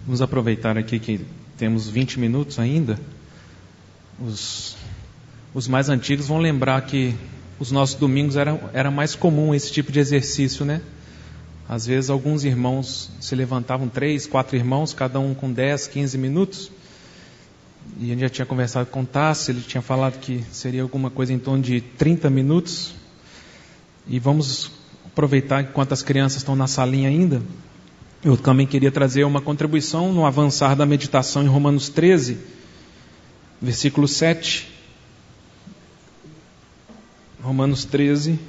Vamos aproveitar aqui que temos 20 minutos ainda. Os mais antigos vão lembrar que os nossos domingos era mais comum esse tipo de exercício, né? Às vezes alguns irmãos se levantavam, 3, 4 irmãos, cada um com 10, 15 minutos. E a gente já tinha conversado com o Tassi, ele tinha falado que seria alguma coisa em torno de 30 minutos. E vamos aproveitar enquanto as crianças estão na salinha ainda. Eu também queria trazer uma contribuição no avançar da meditação em Romanos 13, versículo 7. Romanos 13,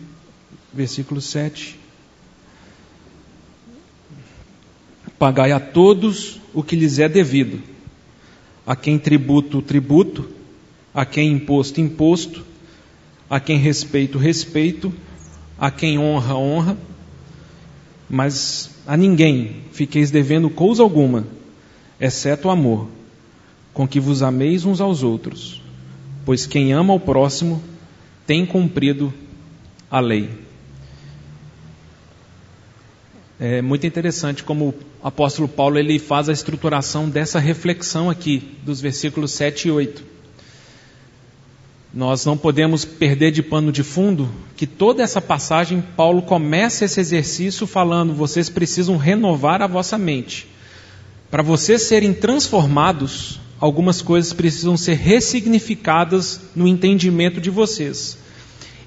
versículo 7. Pagai a todos o que lhes é devido. A quem tributo, tributo. A quem imposto, imposto. A quem respeito, respeito. A quem honra, honra. Mas a ninguém fiqueis devendo coisa alguma, exceto o amor, com que vos ameis uns aos outros. Pois quem ama o próximo tem cumprido a lei. É muito interessante como o apóstolo Paulo ele faz a estruturação dessa reflexão aqui, dos versículos 7 e 8. Nós não podemos perder de pano de fundo que toda essa passagem, Paulo começa esse exercício falando, vocês precisam renovar a vossa mente. Para vocês serem transformados, algumas coisas precisam ser ressignificadas no entendimento de vocês.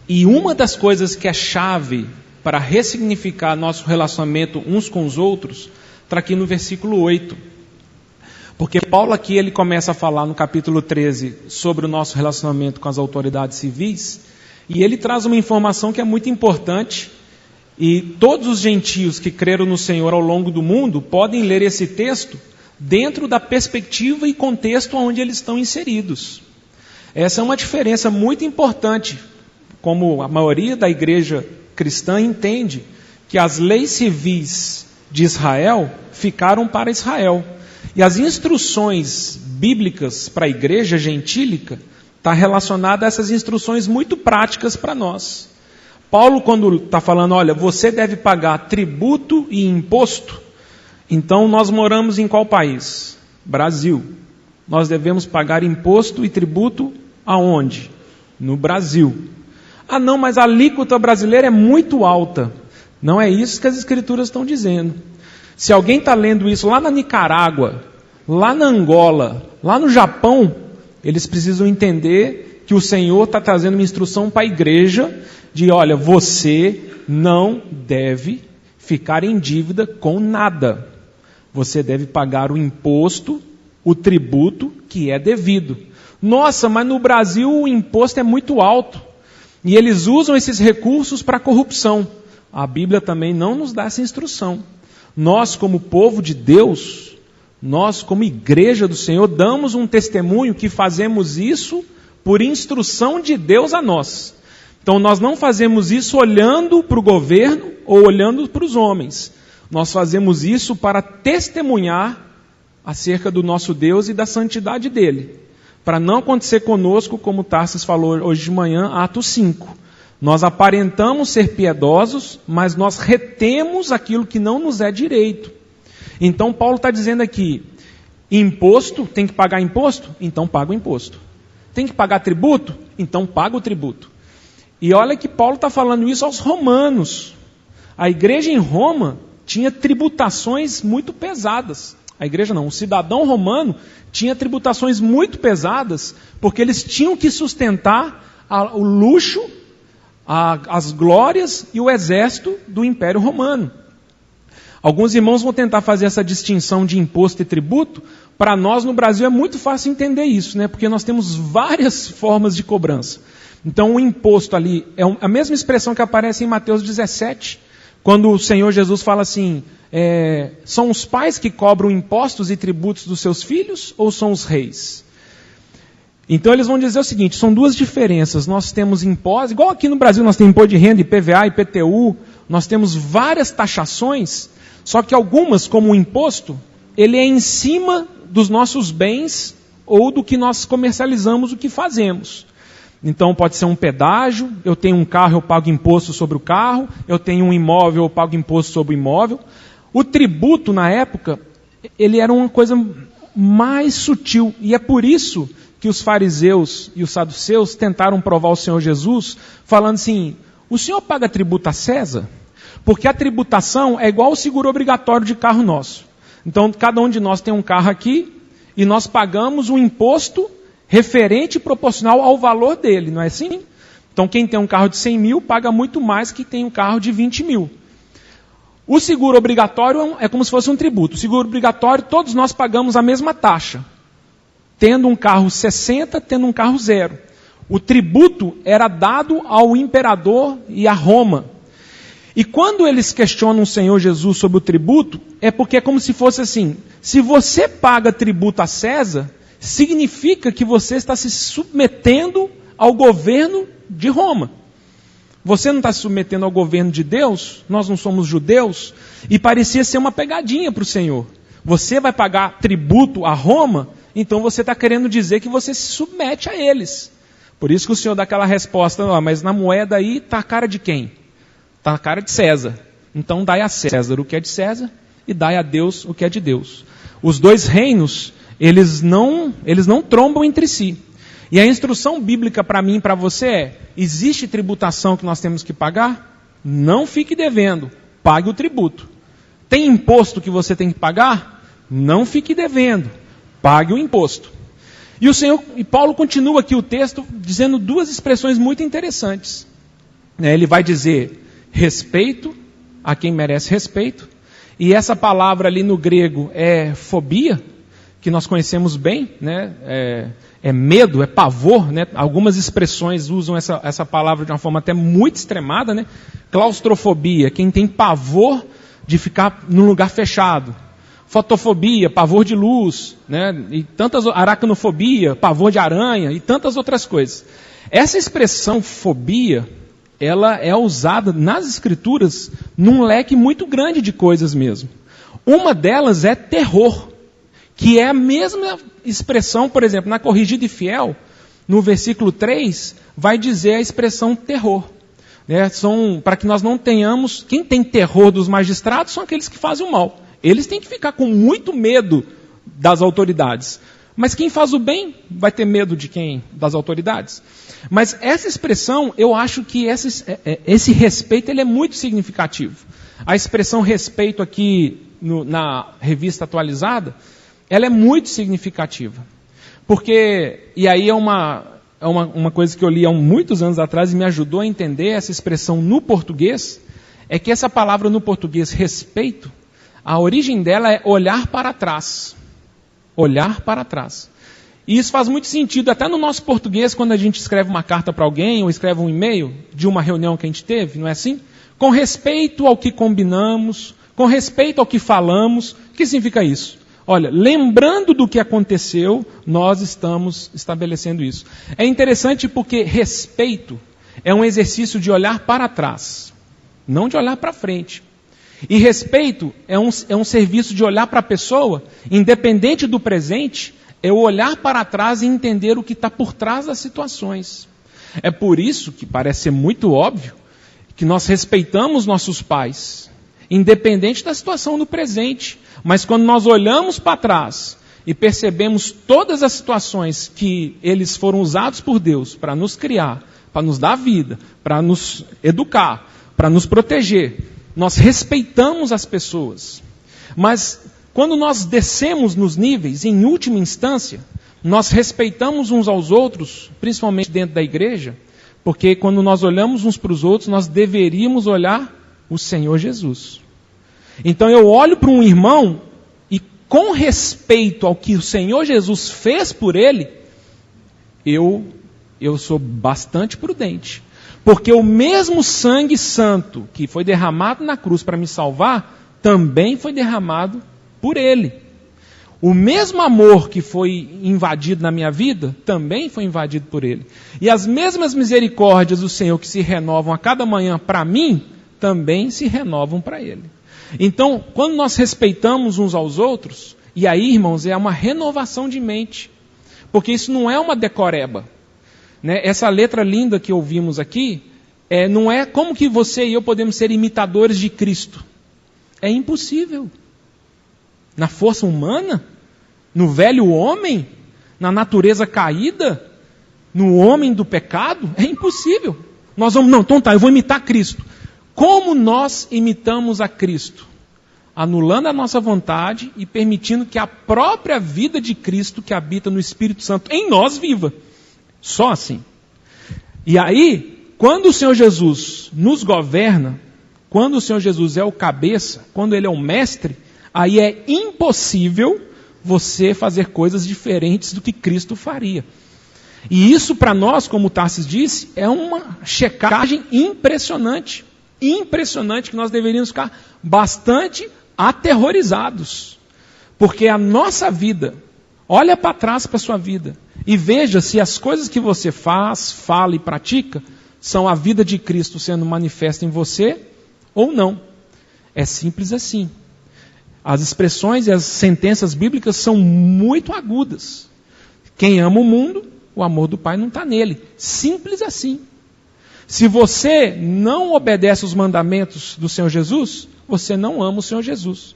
E uma das coisas que é chave para ressignificar nosso relacionamento uns com os outros, está aqui no versículo 8. Porque Paulo aqui ele começa a falar no capítulo 13 sobre o nosso relacionamento com as autoridades civis, e ele traz uma informação que é muito importante, e todos os gentios que creram no Senhor ao longo do mundo podem ler esse texto dentro da perspectiva e contexto onde eles estão inseridos. Essa é uma diferença muito importante, como a maioria da igreja cristã entende, que as leis civis de Israel ficaram para Israel. E as instruções bíblicas para a igreja gentílica está relacionada a essas instruções muito práticas para nós. Paulo, quando está falando, olha, você deve pagar tributo e imposto, então nós moramos em qual país? Brasil. Nós devemos pagar imposto e tributo aonde? No Brasil. Ah não, mas a alíquota brasileira é muito alta. Não é isso que as escrituras estão dizendo. Se alguém está lendo isso lá na Nicarágua, lá na Angola, lá no Japão, eles precisam entender que o Senhor está trazendo uma instrução para a igreja de, olha, você não deve ficar em dívida com nada. Você deve pagar o imposto, o tributo que é devido. Nossa, mas no Brasil o imposto é muito alto. E eles usam esses recursos para corrupção. A Bíblia também não nos dá essa instrução. Nós, como povo de Deus, nós, como igreja do Senhor, damos um testemunho que fazemos isso por instrução de Deus a nós. Então, nós não fazemos isso olhando para o governo ou olhando para os homens. Nós fazemos isso para testemunhar acerca do nosso Deus e da santidade dele. Para não acontecer conosco, como Tarsis falou hoje de manhã, Atos 5. Nós aparentamos ser piedosos, mas nós retemos aquilo que não nos é direito. Então Paulo está dizendo aqui, imposto, tem que pagar imposto? Então paga o imposto. Tem que pagar tributo? Então paga o tributo. E olha que Paulo está falando isso aos romanos. A igreja em Roma tinha tributações muito pesadas. A igreja não, o cidadão romano tinha tributações muito pesadas, porque eles tinham que sustentar o luxo, as glórias e o exército do Império Romano. Alguns irmãos vão tentar fazer essa distinção de imposto e tributo. Para nós no Brasil é muito fácil entender isso, né? Porque nós temos várias formas de cobrança. Então o imposto ali é a mesma expressão que aparece em Mateus 17, quando o Senhor Jesus fala assim, são os pais que cobram impostos e tributos dos seus filhos ou são os reis? Então eles vão dizer o seguinte, são duas diferenças. Nós temos impostos, igual aqui no Brasil nós temos imposto de renda, IPVA, IPTU, nós temos várias taxações, só que algumas, como o imposto, ele é em cima dos nossos bens ou do que nós comercializamos, o que fazemos. Então pode ser um pedágio, eu tenho um carro, eu pago imposto sobre o carro, eu tenho um imóvel, eu pago imposto sobre o imóvel. O tributo na época ele era uma coisa mais sutil. E é por isso que os fariseus e os saduceus tentaram provar o Senhor Jesus, falando assim, o Senhor paga tributo a César? Porque a tributação é igual ao seguro obrigatório de carro nosso. Então, cada um de nós tem um carro aqui, e nós pagamos um imposto referente e proporcional ao valor dele, não é assim? Então, quem tem um carro de 100 mil, paga muito mais que tem um carro de 20 mil. O seguro obrigatório é como se fosse um tributo. O seguro obrigatório, todos nós pagamos a mesma taxa. Tendo um carro 60, tendo um carro 0. O tributo era dado ao imperador e a Roma. E quando eles questionam o Senhor Jesus sobre o tributo, é porque é como se fosse assim, se você paga tributo a César, significa que você está se submetendo ao governo de Roma. Você não está se submetendo ao governo de Deus? Nós não somos judeus? E parecia ser uma pegadinha para o Senhor. Você vai pagar tributo a Roma? Então você está querendo dizer que você se submete a eles. Por isso que o Senhor dá aquela resposta, mas na moeda aí está a cara de quem? Está a cara de César. Então dai a César o que é de César e dai a Deus o que é de Deus. Os dois reinos, eles não trombam entre si. E a instrução bíblica para mim e para você é, existe tributação que nós temos que pagar? Não fique devendo, pague o tributo. Tem imposto que você tem que pagar? Não fique devendo, pague o imposto. E Paulo continua aqui o texto dizendo duas expressões muito interessantes. Ele vai dizer respeito a quem merece respeito, e essa palavra ali no grego é fobia, que nós conhecemos bem, né? É medo, é pavor, né? Algumas expressões usam essa palavra de uma forma até muito extremada, né? Claustrofobia, quem tem pavor de ficar num lugar fechado. Fotofobia, pavor de luz, né? E tantas, aracnofobia, pavor de aranha e tantas outras coisas. Essa expressão fobia, ela é usada nas escrituras num leque muito grande de coisas mesmo. Uma delas é terror, que é a mesma expressão, por exemplo, na Corrigida e Fiel, no versículo 3, vai dizer a expressão terror. Para que nós não tenhamos, quem tem terror dos magistrados são aqueles que fazem o mal. Eles têm que ficar com muito medo das autoridades. Mas quem faz o bem vai ter medo de quem? Das autoridades. Mas essa expressão, eu acho que esse respeito ele é muito significativo. A expressão respeito aqui na revista atualizada, ela é muito significativa. Porque, e aí é uma coisa que eu li há muitos anos atrás e me ajudou a entender essa expressão no português, é que essa palavra no português respeito, a origem dela é olhar para trás. Olhar para trás. E isso faz muito sentido, até no nosso português, quando a gente escreve uma carta para alguém, ou escreve um e-mail de uma reunião que a gente teve, não é assim? Com respeito ao que combinamos, com respeito ao que falamos, o que significa isso? Olha, lembrando do que aconteceu, nós estamos estabelecendo isso. É interessante porque respeito é um exercício de olhar para trás, não de olhar para frente. E respeito é um serviço de olhar para a pessoa, independente do presente, é o olhar para trás e entender o que está por trás das situações. É por isso que parece ser muito óbvio que nós respeitamos nossos pais, independente da situação do presente. Mas quando nós olhamos para trás e percebemos todas as situações que eles foram usados por Deus para nos criar, para nos dar vida, para nos educar, para nos proteger, nós respeitamos as pessoas. Mas quando nós descemos nos níveis, em última instância, nós respeitamos uns aos outros, principalmente dentro da igreja, porque quando nós olhamos uns para os outros, nós deveríamos olhar o Senhor Jesus. Então eu olho para um irmão e com respeito ao que o Senhor Jesus fez por ele, eu sou bastante prudente. Porque o mesmo sangue santo que foi derramado na cruz para me salvar, também foi derramado por ele. O mesmo amor que foi invadido na minha vida, também foi invadido por ele. E as mesmas misericórdias do Senhor que se renovam a cada manhã para mim, também se renovam para ele. Então, quando nós respeitamos uns aos outros, e aí, irmãos, é uma renovação de mente. Porque isso não é uma decoreba. Né? Essa letra linda que ouvimos aqui, não é como que você e eu podemos ser imitadores de Cristo. É impossível. Na força humana? No velho homem? Na natureza caída? No homem do pecado? É impossível. Nós vamos, não, então tá, eu vou imitar Cristo. Como nós imitamos a Cristo? Anulando a nossa vontade e permitindo que a própria vida de Cristo que habita no Espírito Santo em nós viva. Só assim. E aí, quando o Senhor Jesus nos governa, quando o Senhor Jesus é o cabeça, quando Ele é o mestre, aí é impossível você fazer coisas diferentes do que Cristo faria. E isso para nós, como o Tarsis disse, é uma checagem impressionante. Impressionante, que nós deveríamos ficar bastante aterrorizados. Porque a nossa vida, olha para trás para a sua vida e veja se as coisas que você faz, fala e pratica são a vida de Cristo sendo manifesta em você ou não. É simples assim. As expressões e as sentenças bíblicas são muito agudas. Quem ama o mundo, o amor do Pai não está nele. Simples assim. Se você não obedece os mandamentos do Senhor Jesus, você não ama o Senhor Jesus.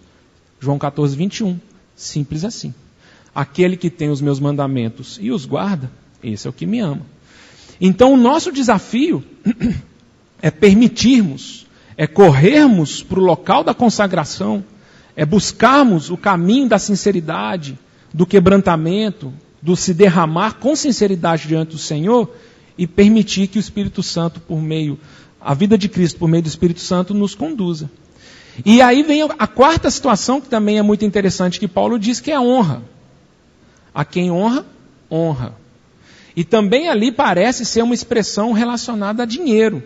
João 14, 21. Simples assim. Aquele que tem os meus mandamentos e os guarda, esse é o que me ama. Então o nosso desafio é permitirmos, é corrermos para o local da consagração, é buscarmos o caminho da sinceridade, do quebrantamento, do se derramar com sinceridade diante do Senhor e permitir que o Espírito Santo, a vida de Cristo por meio do Espírito Santo nos conduza. E aí vem a quarta situação, que também é muito interessante, que Paulo diz, que é a honra. A quem honra, honra. E também ali parece ser uma expressão relacionada a dinheiro,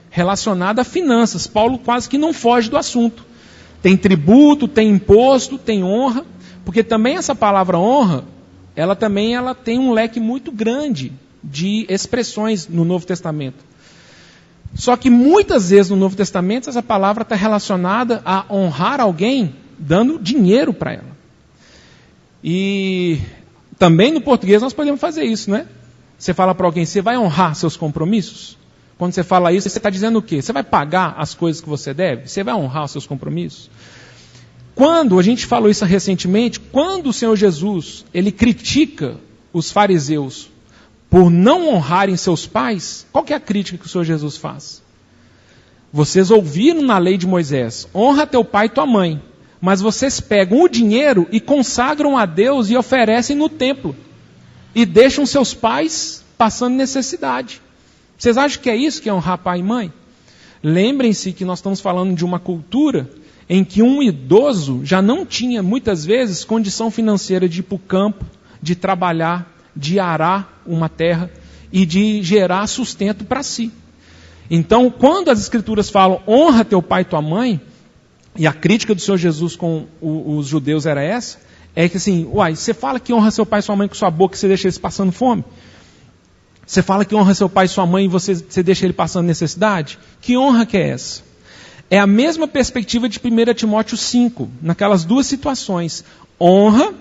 relacionada a finanças. Paulo quase que não foge do assunto. Tem tributo, tem imposto, tem honra, porque também essa palavra honra, ela tem um leque muito grande de expressões no Novo Testamento. Só que muitas vezes no Novo Testamento essa palavra está relacionada a honrar alguém dando dinheiro para ela. E também no português nós podemos fazer isso, né? Você fala para alguém, você vai honrar seus compromissos? Quando você fala isso, você está dizendo o quê? Você vai pagar as coisas que você deve? Você vai honrar os seus compromissos? Quando, a gente falou isso recentemente, quando o Senhor Jesus, ele critica os fariseus por não honrarem seus pais, qual que é a crítica que o Senhor Jesus faz? Vocês ouviram na lei de Moisés, honra teu pai e tua mãe, mas vocês pegam o dinheiro e consagram a Deus e oferecem no templo, e deixam seus pais passando necessidade. Vocês acham que é isso que é honrar pai e mãe? Lembrem-se que nós estamos falando de uma cultura em que um idoso já não tinha, muitas vezes, condição financeira de ir para o campo, de trabalhar, de arar uma terra e de gerar sustento para si. Então, quando as Escrituras falam, honra teu pai e tua mãe, e a crítica do Senhor Jesus com os judeus era essa, é que assim, você fala que honra seu pai e sua mãe com sua boca e você deixa eles passando fome? Você fala que honra seu pai e sua mãe e você deixa ele passando necessidade? Que honra que é essa? É a mesma perspectiva de 1 Timóteo 5, naquelas duas situações. Honra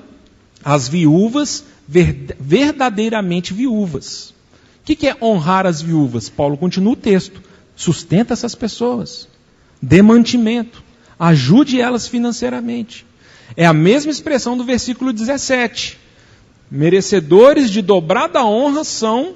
as viúvas verdadeiramente viúvas. O que é honrar as viúvas? Paulo continua o texto. Sustenta essas pessoas. Dê mantimento. Ajude elas financeiramente. É a mesma expressão do versículo 17. Merecedores de dobrada honra são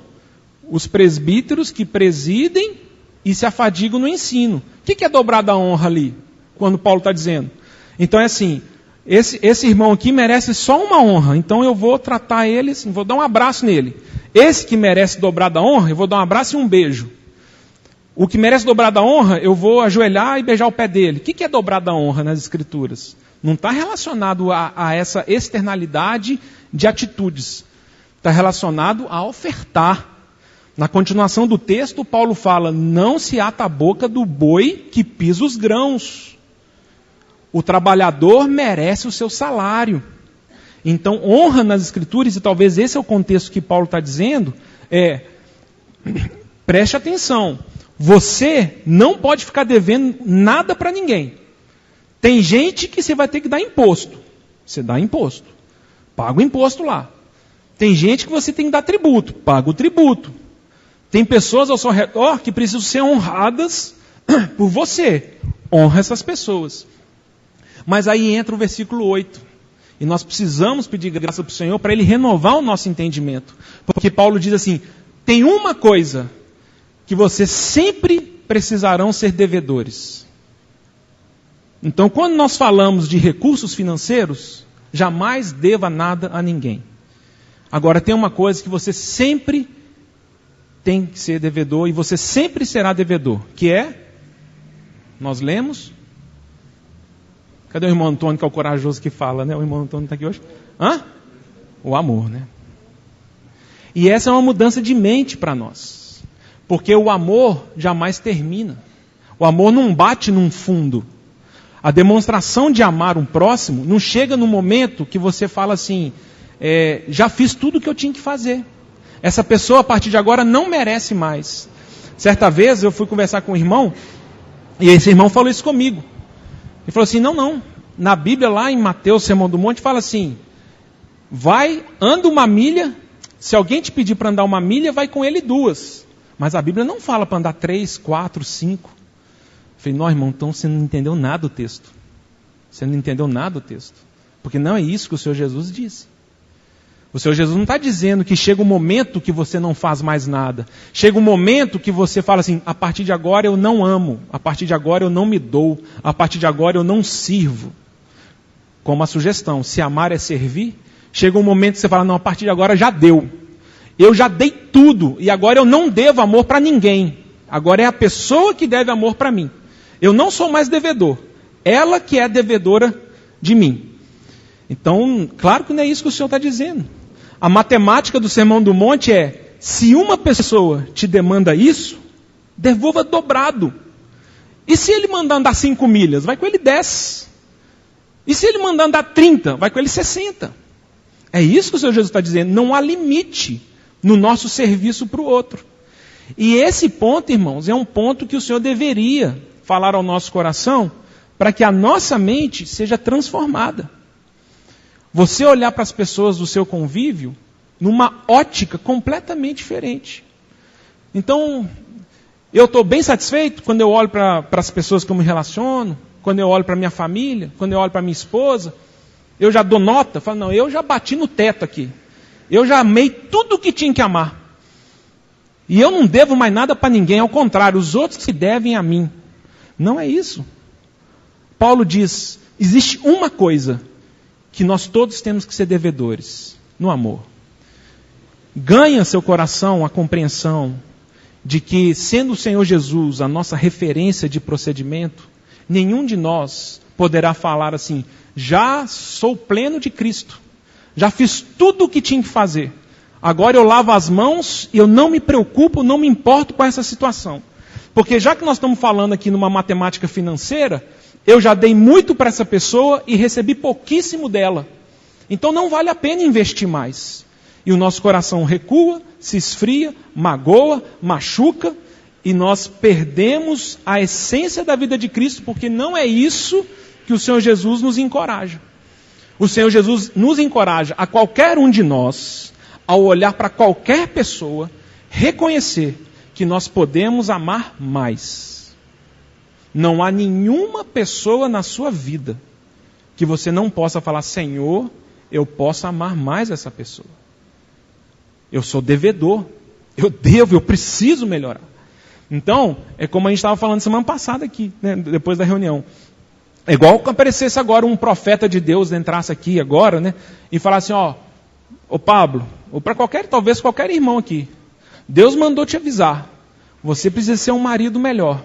os presbíteros que presidem e se afadigam no ensino. O que é dobrada honra ali? Quando Paulo está dizendo. Então é assim, esse irmão aqui merece só uma honra, então eu vou tratar ele, vou dar um abraço nele. Esse que merece dobrada honra, eu vou dar um abraço e um beijo. O que merece dobrada honra, eu vou ajoelhar e beijar o pé dele. O que é dobrada honra nas Escrituras? Não está relacionado a essa externalidade de atitudes. Está relacionado a ofertar. Na continuação do texto, Paulo fala, não se ata a boca do boi que pisa os grãos. O trabalhador merece o seu salário. Então, honra nas Escrituras, e talvez esse é o contexto que Paulo está dizendo, preste atenção, você não pode ficar devendo nada para ninguém. Tem gente que você vai ter que dar imposto. Você dá imposto. Paga o imposto lá. Tem gente que você tem que dar tributo. Paga o tributo. Tem pessoas ao seu redor que precisam ser honradas por você. Honra essas pessoas. Mas aí entra o versículo 8. E nós precisamos pedir graça para o Senhor para Ele renovar o nosso entendimento. Porque Paulo diz assim, tem uma coisa que vocês sempre precisarão ser devedores. Então, quando nós falamos de recursos financeiros, jamais deva nada a ninguém. Agora, tem uma coisa que você sempre tem que ser devedor, e você sempre será devedor, que é, nós lemos, cadê o irmão Antônio, que é o corajoso que fala, né? O irmão Antônio está aqui hoje. O amor, né? E essa é uma mudança de mente para nós, porque o amor jamais termina. O amor não bate num fundo. A demonstração de amar um próximo não chega no momento que você fala assim, já fiz tudo o que eu tinha que fazer. Essa pessoa, a partir de agora, não merece mais. Certa vez, eu fui conversar com um irmão, e esse irmão falou isso comigo. Ele falou assim, não. Na Bíblia, lá em Mateus, Sermão do Monte, fala assim, anda 1 milha, se alguém te pedir para andar 1 milha, vai com ele 2. Mas a Bíblia não fala para andar 3, 4, 5. Eu falei, não, irmão, então você não entendeu nada do texto. Você não entendeu nada do texto. Porque não é isso que o Senhor Jesus disse. O Senhor Jesus não está dizendo que chega um momento que você não faz mais nada. Chega um momento que você fala assim, a partir de agora eu não amo, a partir de agora eu não me dou, a partir de agora eu não sirvo. Como a sugestão, se amar é servir, chega um momento que você fala, não, a partir de agora já deu. Eu já dei tudo e agora eu não devo amor para ninguém. Agora é a pessoa que deve amor para mim. Eu não sou mais devedor. Ela que é devedora de mim. Então, claro que não é isso que o Senhor está dizendo. A matemática do Sermão do Monte é, se uma pessoa te demanda isso, devolva dobrado. E se ele mandar andar 5 milhas, vai com ele 10. E se ele mandar andar 30, vai com ele 60. É isso que o Senhor Jesus está dizendo. Não há limite no nosso serviço para o outro. E esse ponto, irmãos, é um ponto que o Senhor deveria falar ao nosso coração para que a nossa mente seja transformada. Você olhar para as pessoas do seu convívio numa ótica completamente diferente. Então, eu estou bem satisfeito quando eu olho para as pessoas que eu me relaciono, quando eu olho para a minha família, quando eu olho para a minha esposa, eu já dou nota, falo, não, eu já bati no teto aqui. Eu já amei tudo o que tinha que amar. E eu não devo mais nada para ninguém, ao contrário, os outros se devem a mim. Não é isso. Paulo diz, existe uma coisa que nós todos temos que ser devedores, no amor. Ganha seu coração a compreensão de que, sendo o Senhor Jesus a nossa referência de procedimento, nenhum de nós poderá falar assim, já sou pleno de Cristo, já fiz tudo o que tinha que fazer, agora eu lavo as mãos e eu não me preocupo, não me importo com essa situação. Porque já que nós estamos falando aqui numa matemática financeira, eu já dei muito para essa pessoa e recebi pouquíssimo dela. Então não vale a pena investir mais. E o nosso coração recua, se esfria, magoa, machuca, e nós perdemos a essência da vida de Cristo, porque não é isso que o Senhor Jesus nos encoraja. O Senhor Jesus nos encoraja a qualquer um de nós, ao olhar para qualquer pessoa, reconhecer que nós podemos amar mais. Não há nenhuma pessoa na sua vida que você não possa falar, Senhor, eu posso amar mais essa pessoa. Eu sou devedor, eu devo, eu preciso melhorar. Então, é como a gente estava falando semana passada aqui, né, depois da reunião. É igual que aparecesse agora um profeta de Deus, entrasse aqui agora, né, e falasse, ô Pablo, ou para talvez qualquer irmão aqui, Deus mandou te avisar, você precisa ser um marido melhor.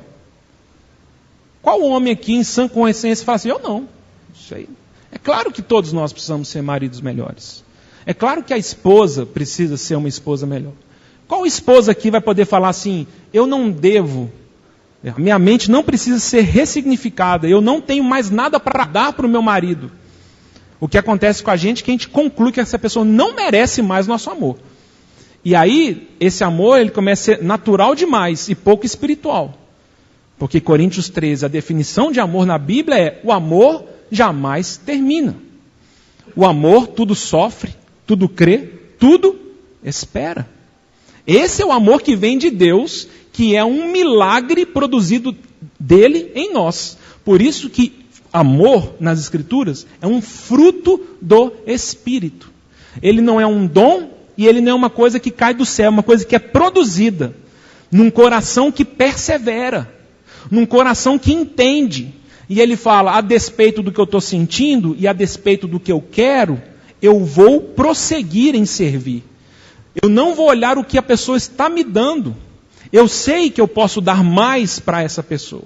Qual homem aqui em sã consciência fala assim, eu não, isso aí. É claro que todos nós precisamos ser maridos melhores. É claro que a esposa precisa ser uma esposa melhor. Qual esposa aqui vai poder falar assim, eu não devo, a minha mente não precisa ser ressignificada, eu não tenho mais nada para dar para o meu marido. O que acontece com a gente é que a gente conclui que essa pessoa não merece mais nosso amor. E aí, esse amor ele começa a ser natural demais e pouco espiritual. Porque Coríntios 13, a definição de amor na Bíblia é, o amor jamais termina. O amor tudo sofre, tudo crê, tudo espera. Esse é o amor que vem de Deus, que é um milagre produzido dele em nós. Por isso que amor nas Escrituras é um fruto do Espírito. Ele não é um dom e ele não é uma coisa que cai do céu, é uma coisa que é produzida num coração que persevera, num coração que entende. E ele fala, a despeito do que eu estou sentindo e a despeito do que eu quero, eu vou prosseguir em servir. Eu não vou olhar o que a pessoa está me dando. Eu sei que eu posso dar mais para essa pessoa.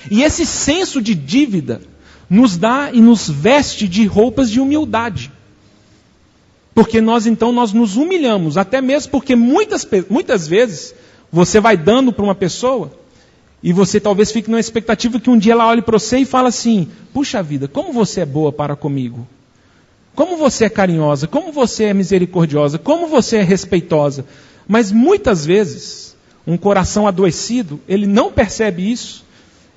E esse senso de dívida nos dá e nos veste de roupas de humildade. Porque nós nos humilhamos, até mesmo porque muitas vezes você vai dando para uma pessoa e você talvez fique numa expectativa que um dia ela olhe para você e fale assim, puxa vida, como você é boa para comigo. Como você é carinhosa, como você é misericordiosa, como você é respeitosa. Mas muitas vezes, um coração adoecido, ele não percebe isso.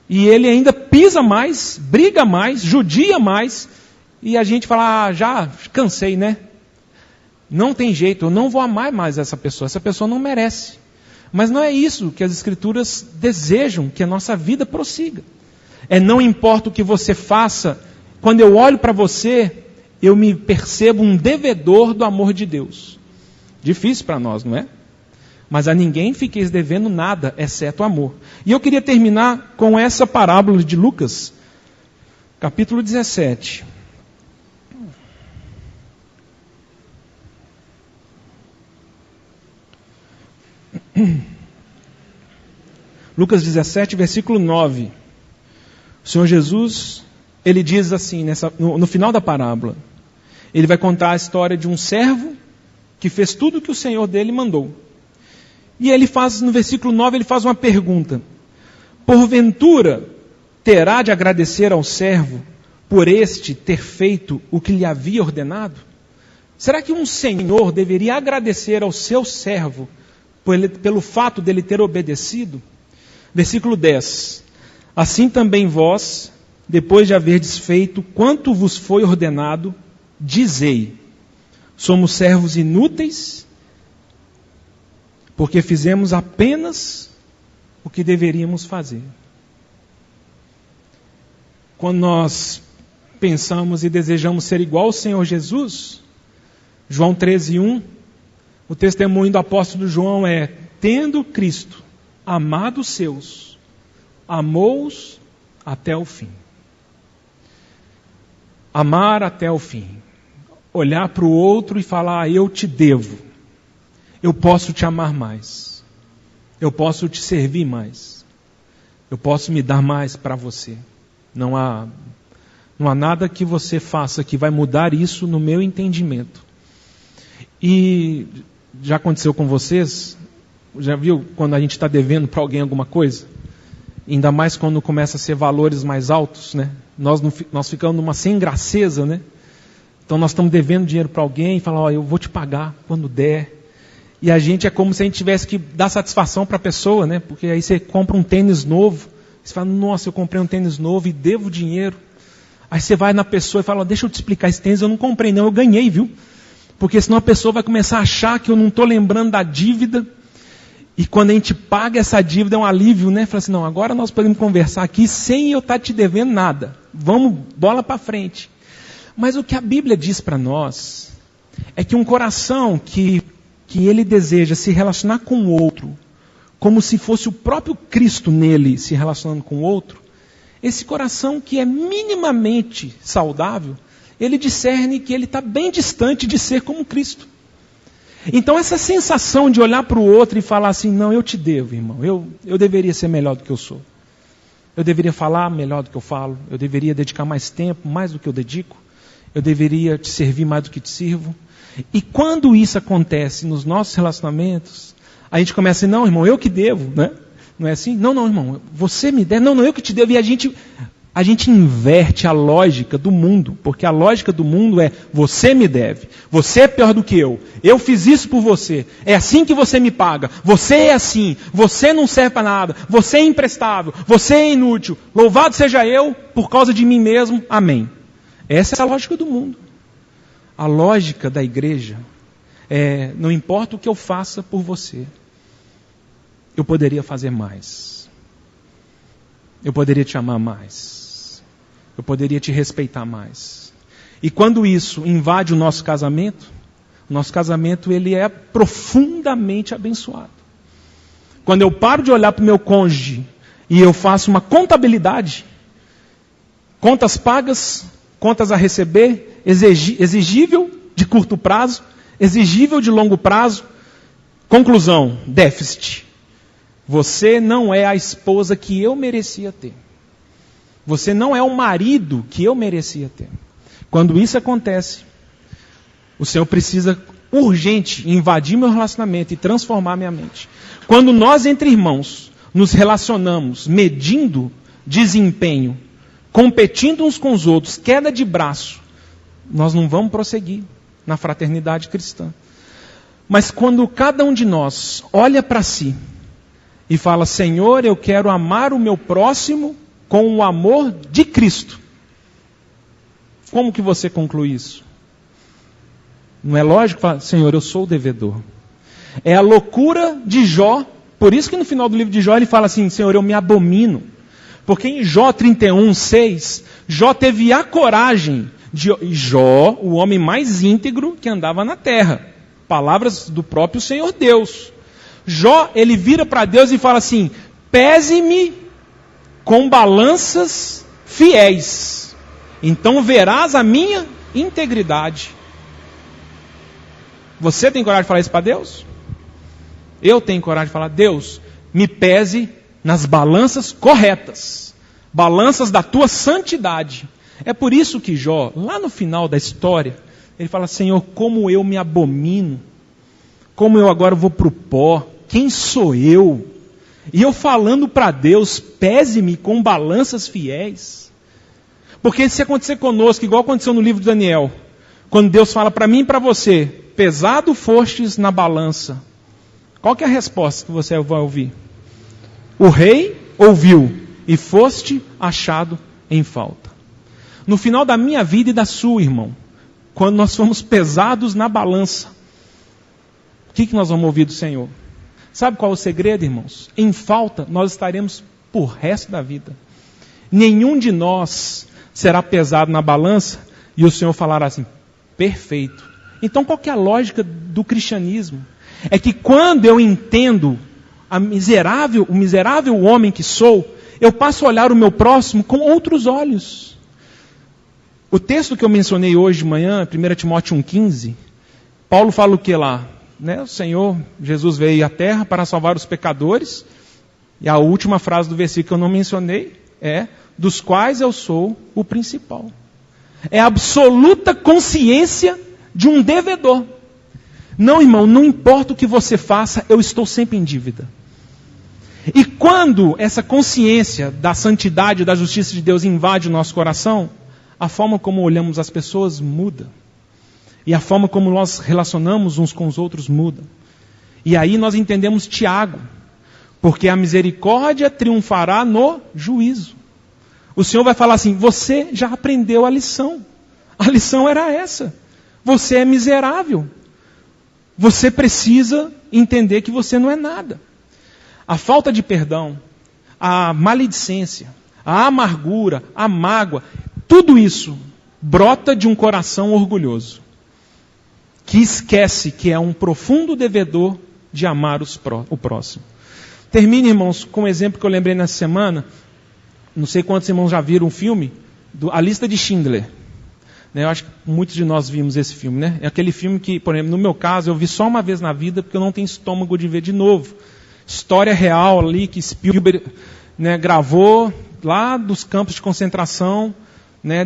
E ele ainda pisa mais, briga mais, judia mais. E a gente fala, já cansei, né? Não tem jeito, eu não vou amar mais essa pessoa não merece. Mas não é isso que as Escrituras desejam, que a nossa vida prossiga. Não importa o que você faça, quando eu olho para você, eu me percebo um devedor do amor de Deus. Difícil para nós, não é? Mas a ninguém fiqueis devendo nada, exceto o amor. E eu queria terminar com essa parábola de Lucas, capítulo 17. Lucas 17, versículo 9. O Senhor Jesus, ele diz assim, no final da parábola, ele vai contar a história de um servo que fez tudo o que o Senhor dele mandou. E ele faz, no versículo 9, ele faz uma pergunta. Porventura, terá de agradecer ao servo por este ter feito o que lhe havia ordenado? Será que um senhor deveria agradecer ao seu servo pelo fato dele ter obedecido? Versículo 10. Assim também vós, depois de haverdes feito quanto vos foi ordenado, dizei, somos servos inúteis, porque fizemos apenas o que deveríamos fazer. Quando nós pensamos e desejamos ser igual ao Senhor Jesus, João 13:1, o testemunho do apóstolo João é, tendo Cristo amado os seus, amou-os até o fim. Amar até o fim. Olhar para o outro e falar, eu te devo. Eu posso te amar mais. Eu posso te servir mais. Eu posso me dar mais para você. Não há nada que você faça que vai mudar isso no meu entendimento. E já aconteceu com vocês? Já viu quando a gente está devendo para alguém alguma coisa? Ainda mais quando começa a ser valores mais altos, né? Nós ficamos numa sem graceza, né? Então nós estamos devendo dinheiro para alguém e falamos, eu vou te pagar quando der. E a gente é como se a gente tivesse que dar satisfação para a pessoa, né? Porque aí você compra um tênis novo, você fala, nossa, eu comprei um tênis novo e devo dinheiro. Aí você vai na pessoa e fala, deixa eu te explicar, esse tênis eu não comprei não, eu ganhei, viu? Porque senão a pessoa vai começar a achar que eu não estou lembrando da dívida. E quando a gente paga essa dívida é um alívio, né? Fala assim, não, agora nós podemos conversar aqui sem eu estar te devendo nada. Vamos, bola para frente. Mas o que a Bíblia diz para nós é que um coração que ele deseja se relacionar com o outro, como se fosse o próprio Cristo nele se relacionando com o outro, esse coração que é minimamente saudável, ele discerne que ele está bem distante de ser como Cristo. Então essa sensação de olhar para o outro e falar assim, não, eu te devo, irmão, eu deveria ser melhor do que eu sou. Eu deveria falar melhor do que eu falo, eu deveria dedicar mais tempo, mais do que eu dedico, eu deveria te servir mais do que te sirvo. E quando isso acontece nos nossos relacionamentos, a gente começa assim, não, irmão, eu que devo, né? Não é assim? Não, irmão, você me deve, não, eu que te devo. E a gente inverte a lógica do mundo, porque a lógica do mundo é, você me deve, você é pior do que eu fiz isso por você, é assim que você me paga, você é assim, você não serve para nada, você é imprestável, você é inútil, louvado seja eu por causa de mim mesmo, amém. Essa é a lógica do mundo. A lógica da igreja é, não importa o que eu faça por você, eu poderia fazer mais. Eu poderia te amar mais. eu poderia te respeitar mais. E quando isso invade o nosso casamento ele é profundamente abençoado. Quando eu paro de olhar para o meu cônjuge e eu faço uma contabilidade, contas pagas, contas a receber, exigível de curto prazo, exigível de longo prazo, conclusão, déficit. Você não é a esposa que eu merecia ter. Você não é o marido que eu merecia ter. Quando isso acontece, o Senhor precisa urgente invadir meu relacionamento e transformar minha mente. Quando nós entre irmãos nos relacionamos medindo desempenho, competindo uns com os outros, queda de braço, nós não vamos prosseguir na fraternidade cristã. Mas quando cada um de nós olha para si e fala, Senhor, eu quero amar o meu próximo com o amor de Cristo. Como que você conclui isso? Não é lógico falar, Senhor, eu sou o devedor. É a loucura de Jó. Por isso que no final do livro de Jó ele fala assim, Senhor, eu me abomino. Porque em Jó 31:6, Jó teve a coragem de Jó, o homem mais íntegro que andava na terra. Palavras do próprio Senhor Deus. Jó, ele vira para Deus e fala assim, pese-me com balanças fiéis. Então verás a minha integridade. Você tem coragem de falar isso para Deus? Eu tenho coragem de falar, Deus, me pese nas balanças corretas. Balanças da tua santidade. É por isso que Jó, lá no final da história, ele fala, Senhor, como eu me abomino. Como eu agora vou para o pó. Quem sou eu? E eu falando para Deus, pese-me com balanças fiéis. Porque se acontecer conosco, igual aconteceu no livro de Daniel, quando Deus fala para mim e para você, pesado fostes na balança, qual que é a resposta que você vai ouvir? O rei ouviu, e foste achado em falta. No final da minha vida e da sua, irmão, quando nós fomos pesados na balança, o que nós vamos ouvir do Senhor? Sabe qual é o segredo, irmãos? Em falta, nós estaremos por resto da vida. Nenhum de nós será pesado na balança e o Senhor falará assim, perfeito. Então, qual que é a lógica do cristianismo? É que quando eu entendo o miserável homem que sou, eu passo a olhar o meu próximo com outros olhos. O texto que eu mencionei hoje de manhã, 1 Timóteo 1,15, Paulo fala o que lá? O Senhor, Jesus veio à terra para salvar os pecadores, e a última frase do versículo que eu não mencionei é, dos quais eu sou o principal. É a absoluta consciência de um devedor. Não, irmão, não importa o que você faça, eu estou sempre em dívida. E quando essa consciência da santidade, da justiça de Deus invade o nosso coração, a forma como olhamos as pessoas muda. E a forma como nós relacionamos uns com os outros muda. E aí nós entendemos Tiago, porque a misericórdia triunfará no juízo. O Senhor vai falar assim, você já aprendeu a lição. A lição era essa. Você é miserável. Você precisa entender que você não é nada. A falta de perdão, a maledicência, a amargura, a mágoa, tudo isso brota de um coração orgulhoso, que esquece que é um profundo devedor de amar o próximo. Termine, irmãos, com um exemplo que eu lembrei nessa semana. Não sei quantos irmãos já viram um filme, A Lista de Schindler. Eu acho que muitos de nós vimos esse filme, né? É aquele filme que, por exemplo, no meu caso, eu vi só uma vez na vida, porque eu não tenho estômago de ver de novo. História real ali que Spielberg gravou lá dos campos de concentração,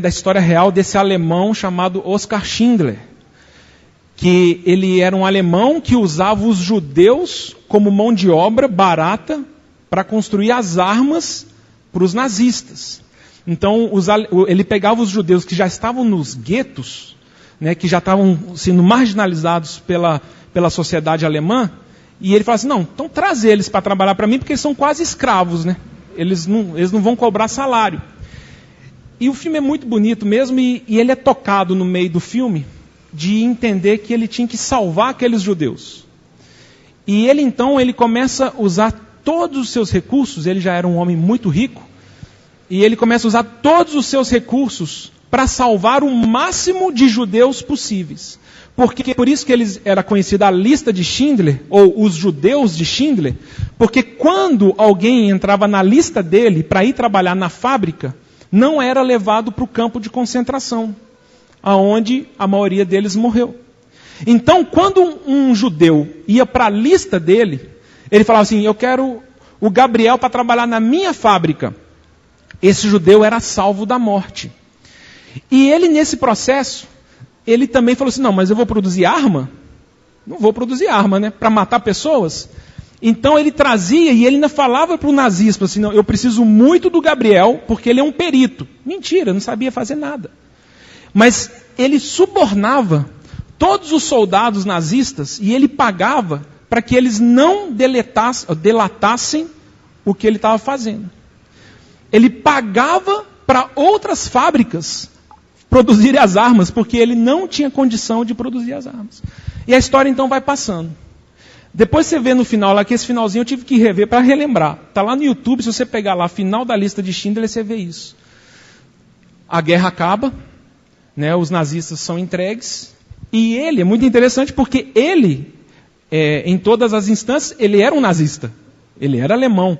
da história real desse alemão chamado Oskar Schindler. Que ele era um alemão que usava os judeus como mão de obra barata para construir as armas para os nazistas. Então, ele pegava os judeus que já estavam nos guetos, que já estavam sendo marginalizados pela sociedade alemã, e ele falava assim, não, então traz eles para trabalhar para mim, porque eles são quase escravos, eles não vão cobrar salário. E o filme é muito bonito mesmo, e ele é tocado no meio do filme, de entender que ele tinha que salvar aqueles judeus. E ele começa a usar todos os seus recursos, ele já era um homem muito rico, e ele começa a usar todos os seus recursos para salvar o máximo de judeus possíveis. Porque por isso que era conhecida a lista de Schindler, ou os judeus de Schindler, porque quando alguém entrava na lista dele para ir trabalhar na fábrica, não era levado para o campo de concentração, aonde a maioria deles morreu. Então, quando um judeu ia para a lista dele, ele falava assim, eu quero o Gabriel para trabalhar na minha fábrica. Esse judeu era salvo da morte. E ele, nesse processo, ele também falou assim, não, mas eu vou produzir arma? Não vou produzir arma, né? Para matar pessoas? Então ele trazia e ele ainda falava para o nazista, assim, não, eu preciso muito do Gabriel, porque ele é um perito. Mentira, não sabia fazer nada. Mas ele subornava todos os soldados nazistas e ele pagava para que eles não delatassem o que ele estava fazendo. Ele pagava para outras fábricas produzirem as armas, porque ele não tinha condição de produzir as armas. E a história então vai passando. Depois você vê no final lá, que esse finalzinho eu tive que rever para relembrar. Está lá no YouTube, se você pegar lá, final da lista de Schindler, você vê isso. A guerra acaba, né, os nazistas são entregues, e ele, é muito interessante porque ele, em todas as instâncias, ele era um nazista. Ele era alemão.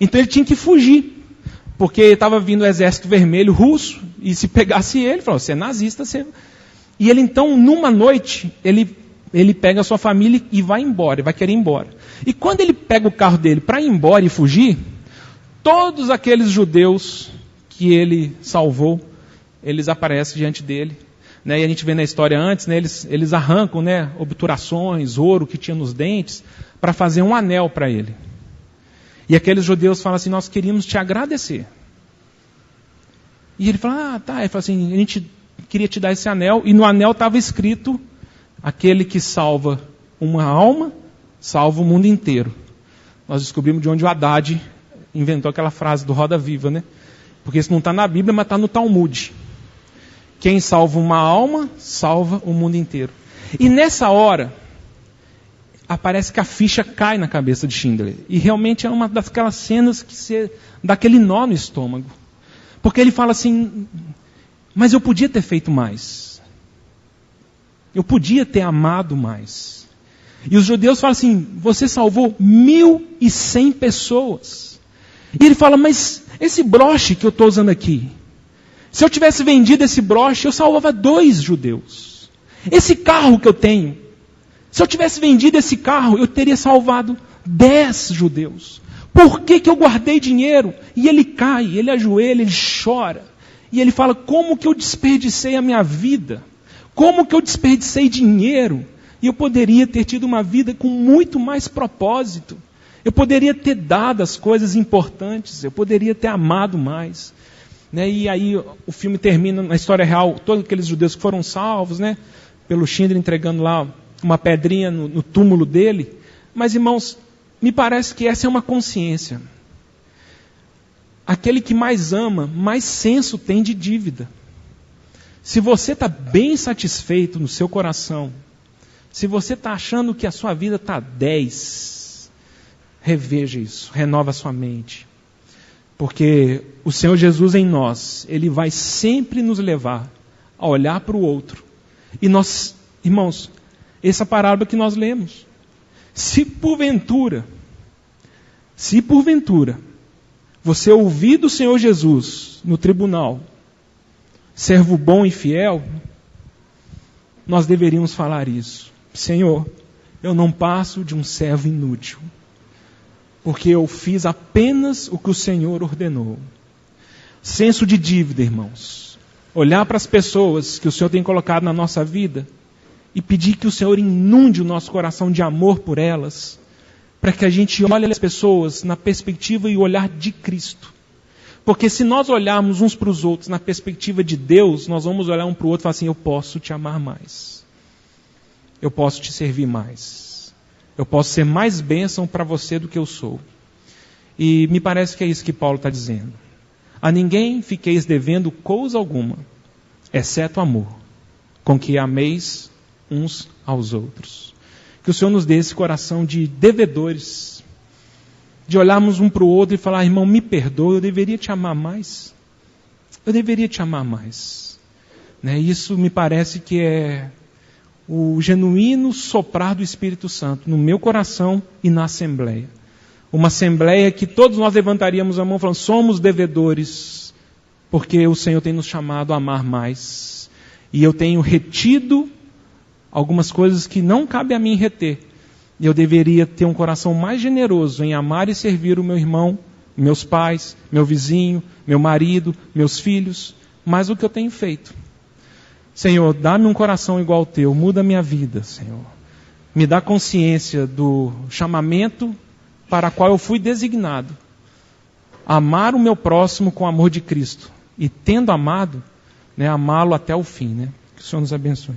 Então ele tinha que fugir. Porque estava vindo o exército vermelho russo, e se pegasse ele, falou, você é nazista, você... E ele então, numa noite, ele pega a sua família e vai embora, vai querer ir embora. E quando ele pega o carro dele para ir embora e fugir, todos aqueles judeus que ele salvou, eles aparecem diante dele. Né? E a gente vê na história antes, né, eles arrancam, né, obturações, ouro que tinha nos dentes, para fazer um anel para ele. E aqueles judeus falam assim, nós queríamos te agradecer. E ele fala, tá. Ele fala assim, a gente queria te dar esse anel. E no anel estava escrito, aquele que salva uma alma, salva o mundo inteiro. Nós descobrimos de onde o Haddad inventou aquela frase do Roda Viva, né? Porque isso não está na Bíblia, mas está no Talmud. Quem salva uma alma, salva o mundo inteiro. E nessa hora, aparece que a ficha cai na cabeça de Schindler. E realmente é uma daquelas cenas que você dá aquele nó no estômago. Porque ele fala assim, mas eu podia ter feito mais. Eu podia ter amado mais. E os judeus falam assim, você salvou 1.100 pessoas. E ele fala, mas esse broche que eu estou usando aqui, se eu tivesse vendido esse broche, eu salvava 2 judeus. Esse carro que eu tenho, se eu tivesse vendido esse carro, eu teria salvado 10 judeus. Por que eu guardei dinheiro? E ele cai, ele ajoelha, ele chora. E ele fala, como que eu desperdicei a minha vida? Como que eu desperdicei dinheiro? E eu poderia ter tido uma vida com muito mais propósito. Eu poderia ter dado as coisas importantes. Eu poderia ter amado mais. Né? E aí o filme termina na história real, todos aqueles judeus que foram salvos, né? Pelo Schindler entregando lá uma pedrinha no túmulo dele. Mas, irmãos, me parece que essa é uma consciência. Aquele que mais ama, mais senso tem de dívida. Se você está bem satisfeito no seu coração, se você está achando que a sua vida está 10, reveja isso, renova a sua mente. Porque o Senhor Jesus em nós, Ele vai sempre nos levar a olhar para o outro. E nós, irmãos, essa parábola que nós lemos, se porventura, você ouvir do Senhor Jesus no tribunal, servo bom e fiel, nós deveríamos falar isso. Senhor, eu não passo de um servo inútil, porque eu fiz apenas o que o Senhor ordenou. Senso de dívida, irmãos. Olhar para as pessoas que o Senhor tem colocado na nossa vida e pedir que o Senhor inunde o nosso coração de amor por elas, para que a gente olhe as pessoas na perspectiva e olhar de Cristo. Porque se nós olharmos uns para os outros na perspectiva de Deus, nós vamos olhar um para o outro e falar assim, eu posso te amar mais. Eu posso te servir mais. Eu posso ser mais bênção para você do que eu sou. E me parece que é isso que Paulo está dizendo. A ninguém fiqueis devendo coisa alguma, exceto amor, com que ameis uns aos outros. Que o Senhor nos dê esse coração de devedores, de olharmos um para o outro e falar, irmão, me perdoa, eu deveria te amar mais. eu deveria te amar mais. Né? Isso me parece que é o genuíno soprar do Espírito Santo no meu coração e na Assembleia. Uma Assembleia que todos nós levantaríamos a mão falando, somos devedores, porque o Senhor tem nos chamado a amar mais. E eu tenho retido algumas coisas que não cabe a mim reter. E eu deveria ter um coração mais generoso em amar e servir o meu irmão, meus pais, meu vizinho, meu marido, meus filhos, mais do que eu tenho feito. Senhor, dá-me um coração igual ao teu, muda a minha vida, Senhor. Me dá consciência do chamamento para o qual eu fui designado. Amar o meu próximo com o amor de Cristo. E tendo amado, né, amá-lo até o fim. Né? Que o Senhor nos abençoe.